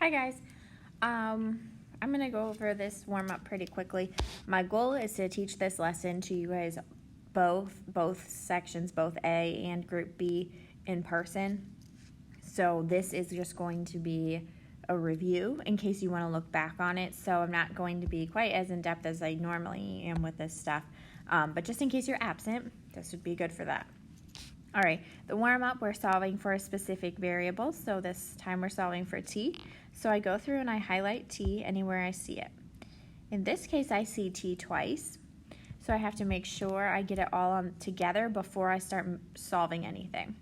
Hi guys. I'm going to go over this warm-up pretty quickly. My goal is to teach this lesson to you guys both sections, both A and Group B in person. So this is just going to be a review in case you want to look back on it. So I'm not going to be quite as in-depth as I normally am with this stuff. But just in case you're absent, this would be good for that. All right, the warm-up, we're solving for a specific variable, so this time we're solving for t. So I go through and I highlight t anywhere I see it. In this case, I see t twice, so I have to make sure I get it all together before I start solving anything.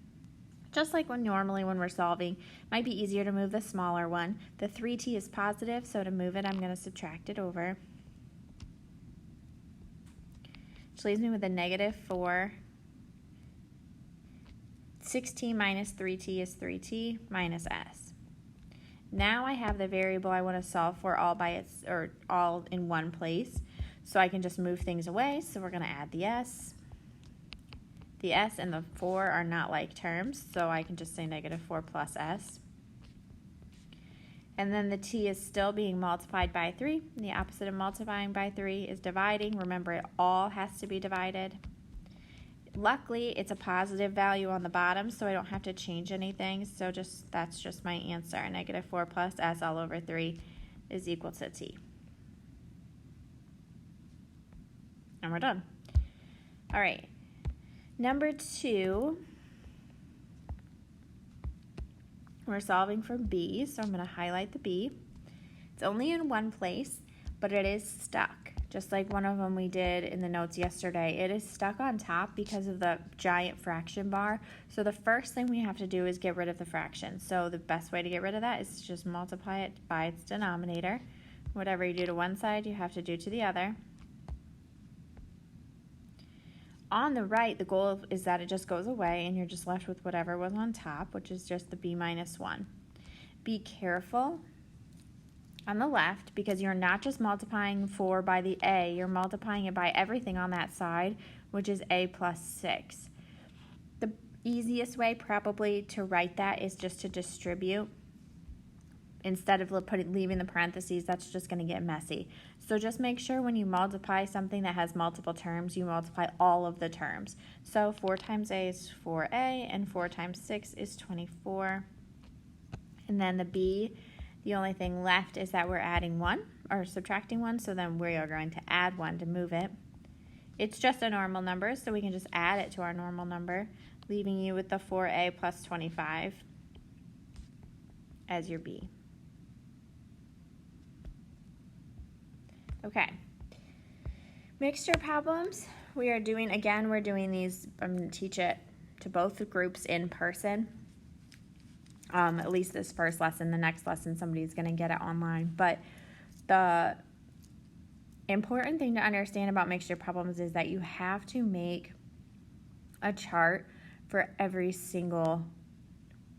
Just like when we're solving, it might be easier to move the smaller one. The 3t is positive, so to move it, I'm going to subtract it over, which leaves me with a negative 4. 6t minus 3t is 3t minus s. Now I have the variable I want to solve for all in one place, so I can just move things away. So we're going to add the s. The s and the 4 are not like terms, so I can just say negative 4 plus s. And then the t is still being multiplied by 3. The opposite of multiplying by 3 is dividing. Remember, it all has to be divided. Luckily, it's a positive value on the bottom, so I don't have to change anything. So that's just my answer. Negative 4 plus s all over 3 is equal to t. And we're done. All right. Number 2, we're solving for b, so I'm going to highlight the b. It's only in one place, but it is stuck. Just like one of them we did in the notes yesterday, it is stuck on top because of the giant fraction bar. So the first thing we have to do is get rid of the fraction. So the best way to get rid of that is to just multiply it by its denominator. Whatever you do to one side, you have to do to the other. On the right, the goal is that it just goes away and you're just left with whatever was on top, which is just the b minus 1. Be careful on the left, because you're not just multiplying 4 by the a, you're multiplying it by everything on that side, which is a plus 6. The easiest way probably to write that is just to distribute. Instead of leaving the parentheses, that's just going to get messy. So just make sure when you multiply something that has multiple terms, you multiply all of the terms. So 4 times a is 4a, and 4 times 6 is 24. And then the b, the only thing left is that we're adding 1 or subtracting 1, so then we are going to add 1 to move it. It's just a normal number, so we can just add it to our normal number, leaving you with the 4a plus 25 as your b. Okay. Mixture problems. We're doing these, I'm going to teach it to both groups in person. At least this first lesson. The next lesson, somebody's going to get it online. But the important thing to understand about mixture problems is that you have to make a chart for every single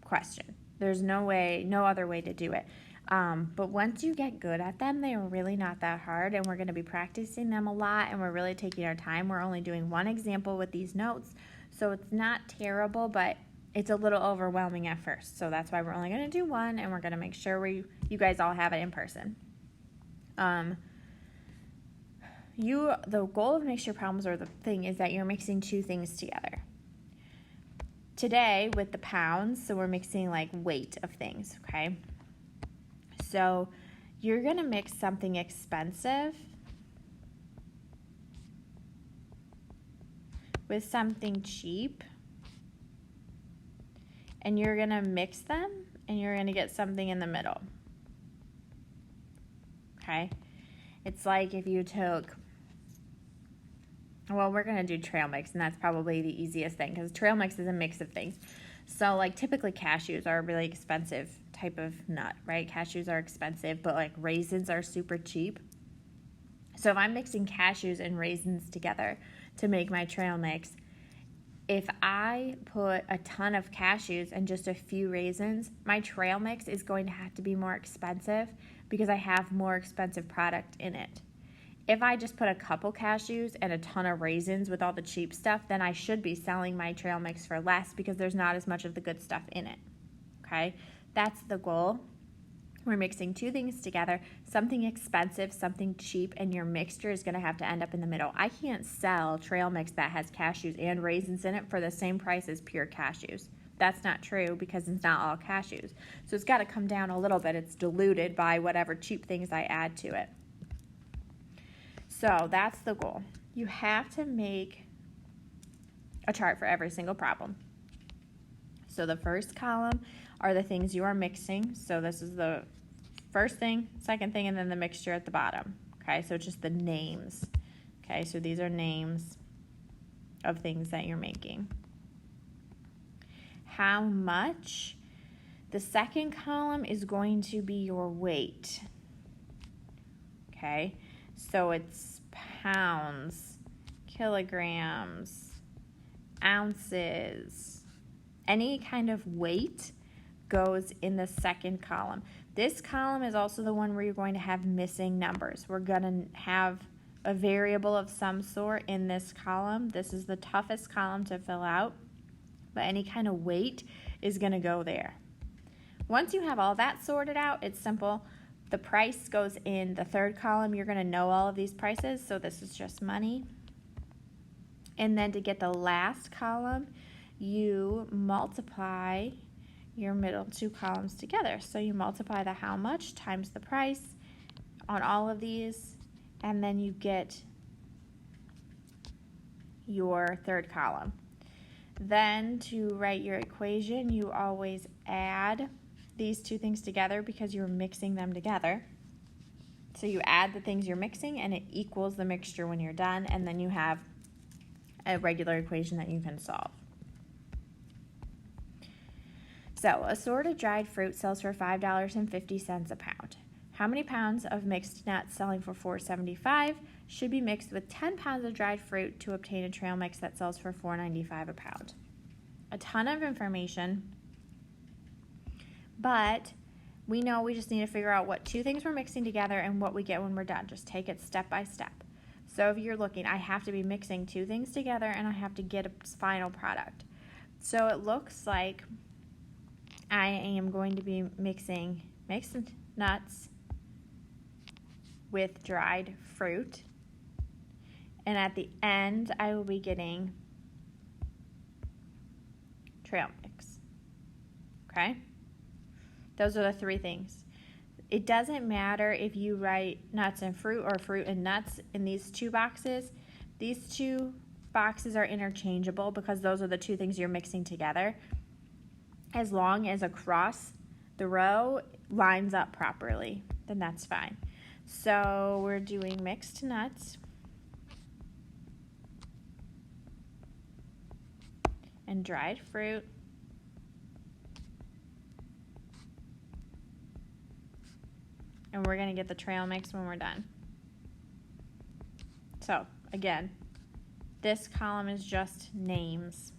question. There's no other way to do it. But once you get good at them, they are really not that hard, and we're going to be practicing them a lot, and we're really taking our time. We're only doing one example with these notes, so it's not terrible, but it's a little overwhelming at first. So that's why we're only going to do one, and we're going to make sure you guys all have it in person. The goal of mixture problems, or the thing, is that you're mixing two things together. Today with the pounds, so we're mixing like weight of things, okay? So you're going to mix something expensive with something cheap, and you're going to mix them, and you're going to get something in the middle, okay? It's like if you took, well, we're going to do trail mix, and that's probably the easiest thing, because trail mix is a mix of things. So like typically cashews are a really expensive type of nut, right? Cashews are expensive, but like raisins are super cheap. So if I'm mixing cashews and raisins together to make my trail mix, if I put a ton of cashews and just a few raisins, my trail mix is going to have to be more expensive because I have more expensive product in it. If I just put a couple cashews and a ton of raisins with all the cheap stuff, then I should be selling my trail mix for less because there's not as much of the good stuff in it, okay? That's the goal. We're mixing two things together, something expensive, something cheap, and your mixture is going to have to end up in the middle. I can't sell trail mix that has cashews and raisins in it for the same price as pure cashews. That's not true because it's not all cashews. So it's got to come down a little bit. It's diluted by whatever cheap things I add to it. So that's the goal. You have to make a chart for every single problem. So the first column are the things you are mixing. So this is the first thing, second thing, and then the mixture at the bottom. Okay, so it's just the names. Okay, so these are names of things that you're making. How much? The second column is going to be your weight. Okay, so it's pounds, kilograms, ounces. Any kind of weight goes in the second column. This column is also the one where you're going to have missing numbers. We're going to have a variable of some sort in this column. This is the toughest column to fill out, but any kind of weight is going to go there. Once you have all that sorted out, it's simple. The price goes in the third column. You're going to know all of these prices, so this is just money. And then to get the last column, you multiply your middle two columns together. So you multiply the how much times the price on all of these, and then you get your third column. Then to write your equation, you always add these two things together because you're mixing them together. So you add the things you're mixing and it equals the mixture when you're done, and then you have a regular equation that you can solve. So, assorted dried fruit sells for $5.50 a pound. How many pounds of mixed nuts selling for $4.75 should be mixed with 10 pounds of dried fruit to obtain a trail mix that sells for $4.95 a pound? A ton of information, but we know we just need to figure out what two things we're mixing together and what we get when we're done. Just take it step by step. So if you're looking, I have to be mixing two things together and I have to get a final product. So it looks like I am going to be mixing mixed nuts with dried fruit, and at the end I will be getting trail mix. Okay? Those are the three things. It doesn't matter if you write nuts and fruit or fruit and nuts in these two boxes. These two boxes are interchangeable because those are the two things you're mixing together. As long as across the row lines up properly, then that's fine. So we're doing mixed nuts and dried fruit. And we're going to get the trail mix when we're done. So again, this column is just names.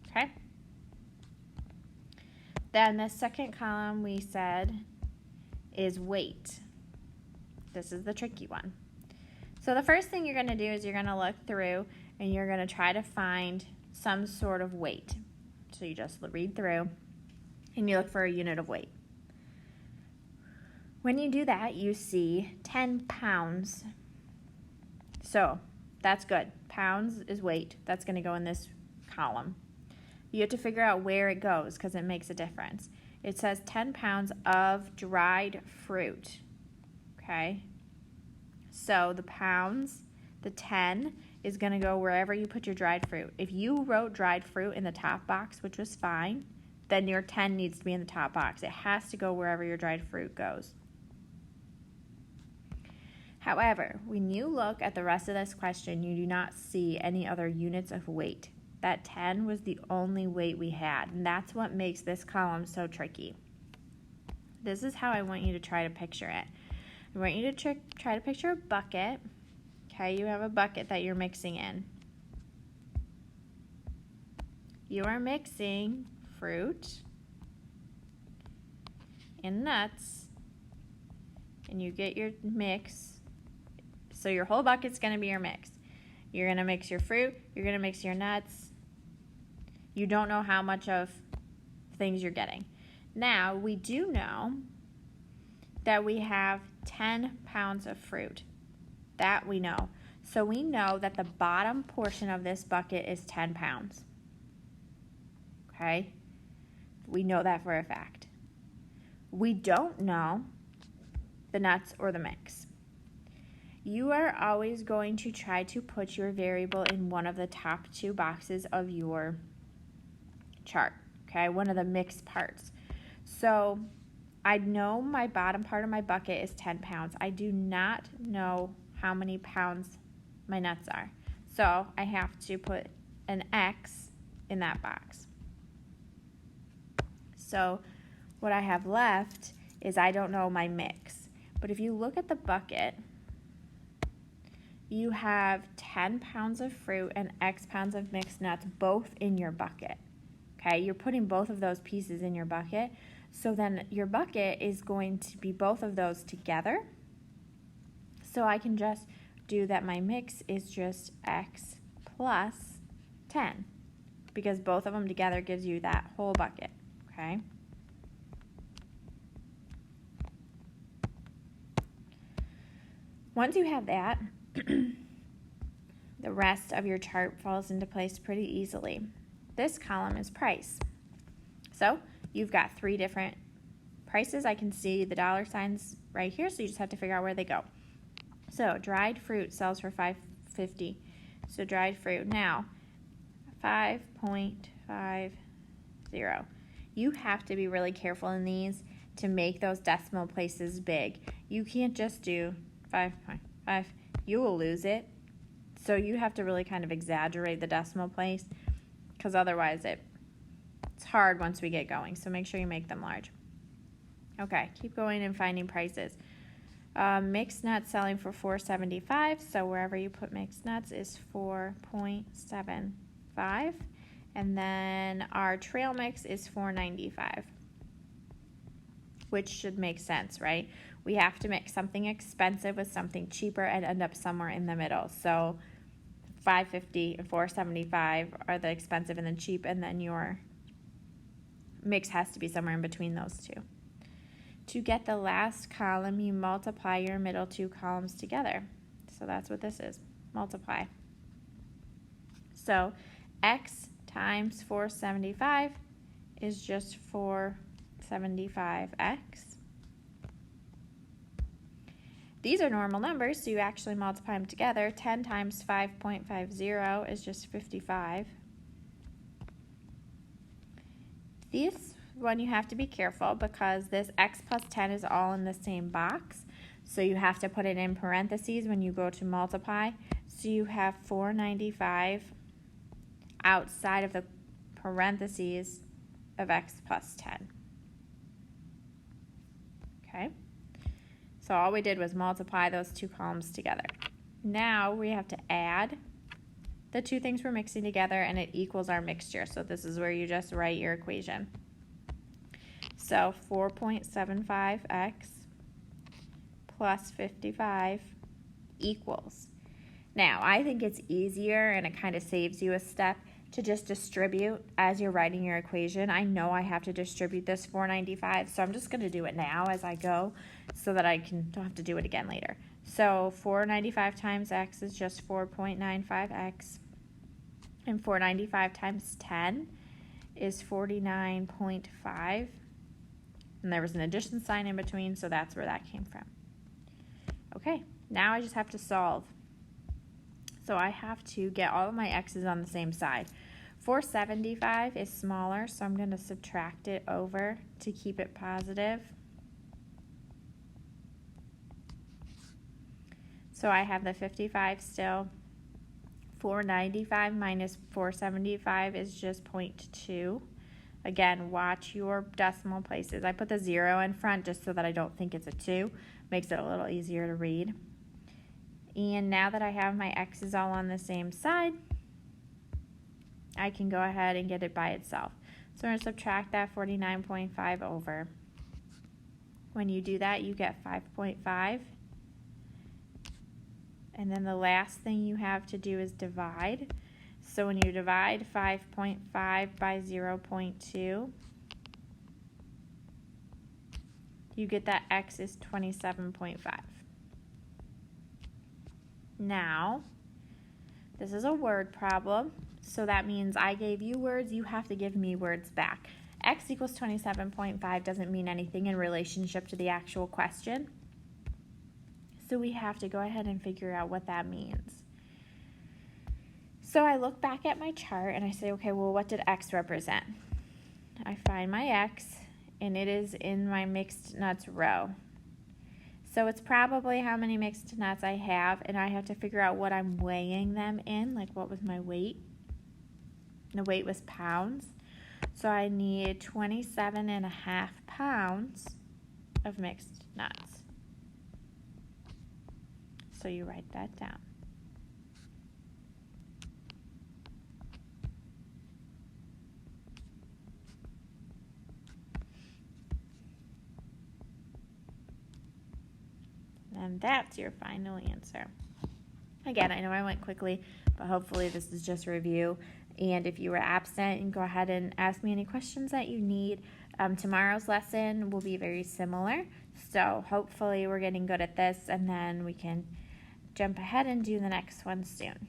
Okay? Then the second column we said is weight. This is the tricky one. So the first thing you're going to do is you're going to look through and you're going to try to find some sort of weight. So you just read through and you look for a unit of weight. When you do that, you see 10 pounds. So that's good. Pounds is weight. That's going to go in this column. You have to figure out where it goes because it makes a difference. It says 10 pounds of dried fruit. Okay? So the pounds, the 10, is going to go wherever you put your dried fruit. If you wrote dried fruit in the top box, which was fine, then your 10 needs to be in the top box. It has to go wherever your dried fruit goes. However, when you look at the rest of this question, you do not see any other units of weight. That 10 was the only weight we had, and that's what makes this column so tricky. This is how I want you to try to picture it. I want you to try to picture a bucket. Okay, you have a bucket that you're mixing in. You are mixing fruit and nuts, and you get your mix. So your whole bucket's going to be your mix. You're going to mix your fruit. You're going to mix your nuts. You don't know how much of things you're getting. Now, we do know that we have 10 pounds of fruit. That we know. So we know that the bottom portion of this bucket is 10 pounds. Okay? We know that for a fact. We don't know the nuts or the mix. You are always going to try to put your variable in one of the top two boxes of your chart, okay? One of the mixed parts. So I know my bottom part of my bucket is 10 pounds. I do not know how many pounds my nuts are. So I have to put an X in that box. So what I have left is I don't know my mix. But if you look at the bucket, you have 10 pounds of fruit and X pounds of mixed nuts both in your bucket. Okay, you're putting both of those pieces in your bucket. So then your bucket is going to be both of those together. So I can just do that my mix is just X plus 10 because both of them together gives you that whole bucket, okay? Once you have that, the rest of your chart falls into place pretty easily. This column is price. So you've got three different prices. I can see the dollar signs right here, so you just have to figure out where they go. So dried fruit sells for $5.50. So dried fruit. Now, 5.50. You have to be really careful in these to make those decimal places big. You can't just do 5.5. You will lose it. So you have to really kind of exaggerate the decimal place because otherwise it's hard once we get going. So make sure you make them large. Okay, keep going and finding prices. Mixed nuts selling for $4.75. So wherever you put mixed nuts is 4.75. And then our trail mix is $4.95, which should make sense, right? We have to mix something expensive with something cheaper and end up somewhere in the middle. So $5.50 and $4.75 are the expensive and the cheap, and then your mix has to be somewhere in between those two. To get the last column, you multiply your middle two columns together. So that's what this is, multiply. So X times 475 is just 475X. These are normal numbers, so you actually multiply them together. 10 times 5.50 is just 55. This one you have to be careful because this X plus 10 is all in the same box. So you have to put it in parentheses when you go to multiply. So you have 495 outside of the parentheses of X plus 10. Okay? So all we did was multiply those two columns together. Now we have to add the two things we're mixing together and it equals our mixture. So this is where you just write your equation. So 4.75x plus 55 equals. Now I think it's easier and it kind of saves you a step to just distribute as you're writing your equation. I know I have to distribute this 495, so I'm just going to do it now as I go so that I don't have to do it again later. So 495 times x is just 4.95x, and 495 times 10 is 49.5, and there was an addition sign in between, so that's where that came from. Okay, now I just have to solve. So I have to get all of my x's on the same side. 475 is smaller, so I'm going to subtract it over to keep it positive. So I have the 55 still. 495 minus 475 is just 0.2. Again, watch your decimal places. I put the 0 in front just so that I don't think it's a 2. Makes it a little easier to read. And now that I have my x's all on the same side, I can go ahead and get it by itself. So I'm going to subtract that 49.5 over. When you do that, you get 5.5. And then the last thing you have to do is divide. So when you divide 5.5 by 0.2, you get that x is 27.5. Now, this is a word problem, so that means I gave you words, you have to give me words back. X equals 27.5 doesn't mean anything in relationship to the actual question, so we have to go ahead and figure out what that means. So I look back at my chart and I say, okay, well, what did X represent? I find my X, and it is in my mixed nuts row. So it's probably how many mixed nuts I have, and I have to figure out what I'm weighing them in, like what was my weight. The weight was pounds. So I need 27.5 pounds of mixed nuts. So you write that down. And that's your final answer. Again, I know I went quickly, but hopefully this is just a review. And if you were absent, you can go ahead and ask me any questions that you need. Tomorrow's lesson will be very similar. So hopefully we're getting good at this, and then we can jump ahead and do the next one soon.